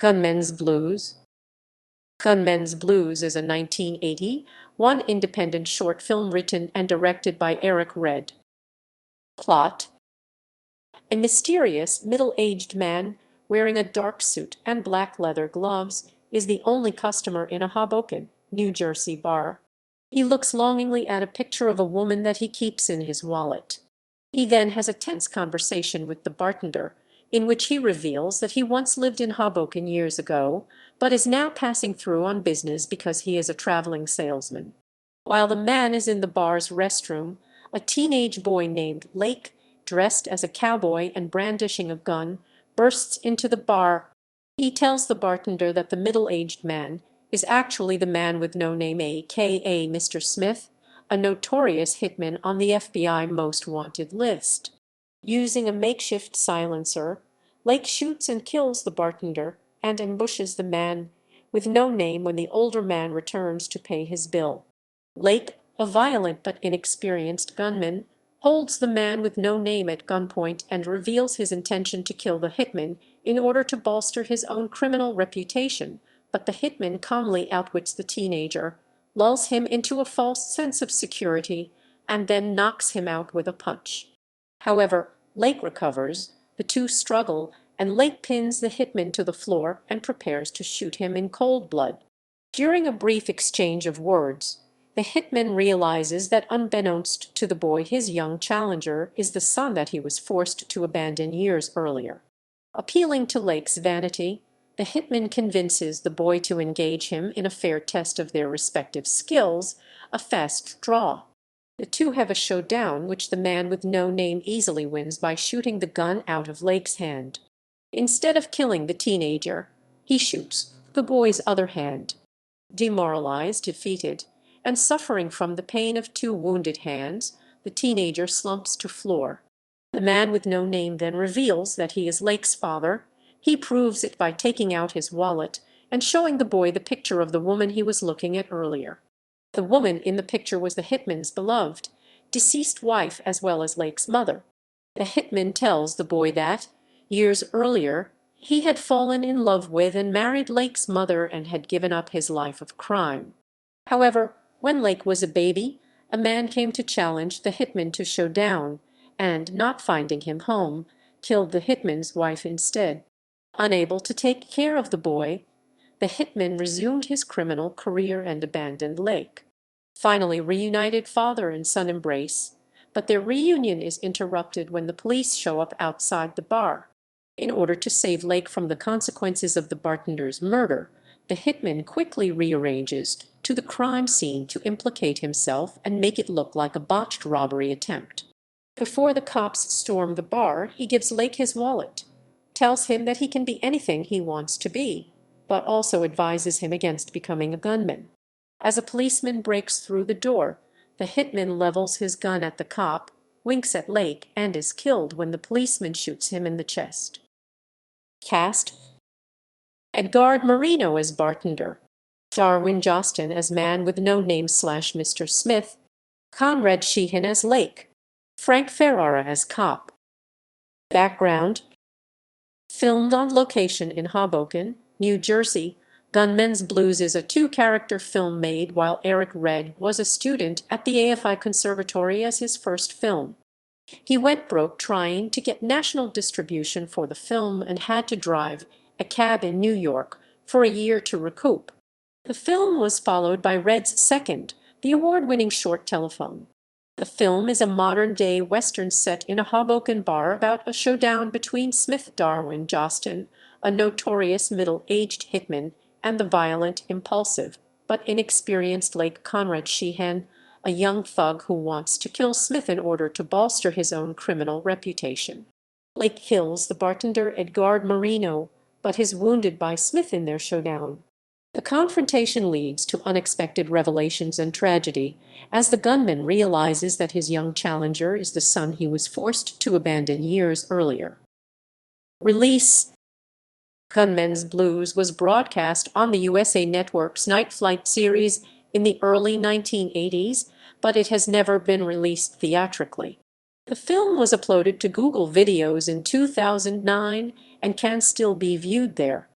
Gunmen's Blues. Gunmen's Blues is a 1981 independent short film written and directed by Eric Red. Plot: a mysterious, middle-aged man wearing a dark suit and black leather gloves is the only customer in a Hoboken, New Jersey bar. He looks longingly at a picture of a woman that he keeps in his wallet. He then has a tense conversation with the bartender, in which he reveals that he once lived in Hoboken years ago, but is now passing through on business because he is a traveling salesman. While the man is in the bar's restroom, a teenage boy named Lake, dressed as a cowboy and brandishing a gun, bursts into the bar. He tells the bartender that the middle-aged man is actually the man with no name, aka Mr. Smith, a notorious hitman on the FBI most wanted list. Using a makeshift silencer, Lake shoots and kills the bartender and ambushes the man with no name when the older man returns to pay his bill. Lake, a violent but inexperienced gunman, holds the man with no name at gunpoint and reveals his intention to kill the hitman in order to bolster his own criminal reputation, but the hitman calmly outwits the teenager, lulls him into a false sense of security, and then knocks him out with a punch. However, Lake recovers, the two struggle, and Lake pins the hitman to the floor and prepares to shoot him in cold blood. During a brief exchange of words, the hitman realizes that unbeknownst to the boy, his young challenger is the son that he was forced to abandon years earlier. Appealing to Lake's vanity, the hitman convinces the boy to engage him in a fair test of their respective skills, a fast draw. The two have a showdown, which the man with no name easily wins by shooting the gun out of Lake's hand. Instead of killing the teenager, he shoots the boy's other hand. Demoralized, defeated, and suffering from the pain of two wounded hands, the teenager slumps to floor. The man with no name then reveals that he is Lake's father. He proves it by taking out his wallet and showing the boy the picture of the woman he was looking at earlier. The woman in the picture was the hitman's beloved, deceased wife as well as Lake's mother. The hitman tells the boy that, years earlier, he had fallen in love with and married Lake's mother and had given up his life of crime. However, when Lake was a baby, a man came to challenge the hitman to showdown, and, not finding him home, killed the hitman's wife instead. Unable to take care of the boy, the hitman resumed his criminal career and abandoned Lake. Finally, reunited father and son embrace, but their reunion is interrupted when the police show up outside the bar. In order to save Lake from the consequences of the bartender's murder, the hitman quickly rearranges to the crime scene to implicate himself and make it look like a botched robbery attempt. Before the cops storm the bar, he gives Lake his wallet, tells him that he can be anything he wants to be, but also advises him against becoming a gunman. As a policeman breaks through the door, the hitman levels his gun at the cop, winks at Lake, and is killed when the policeman shoots him in the chest. Cast: Edgard Marino as bartender, Darwin Jostin as man with no name / Mr. Smith, Conrad Sheehan as Lake, Frank Ferrara as cop. Background: filmed on location in Hoboken, New Jersey, Gunmen's Blues is a two-character film made while Eric Red was a student at the AFI Conservatory as his first film. He went broke trying to get national distribution for the film and had to drive a cab in New York for a year to recoup. The film was followed by Red's second, the award-winning short Telephone. The film is a modern-day Western set in a Hoboken bar about a showdown between Smith Darwin Jostin, a notorious middle-aged hitman, and the violent, impulsive, but inexperienced Lake Conrad Sheehan, a young thug who wants to kill Smith in order to bolster his own criminal reputation. Lake kills the bartender Edgard Marino, but is wounded by Smith in their showdown. The confrontation leads to unexpected revelations and tragedy, as the gunman realizes that his young challenger is the son he was forced to abandon years earlier. Release: Gunmen's Blues was broadcast on the USA Network's Night Flight series in the early 1980s, but it has never been released theatrically. The film was uploaded to Google Videos in 2009 and can still be viewed there.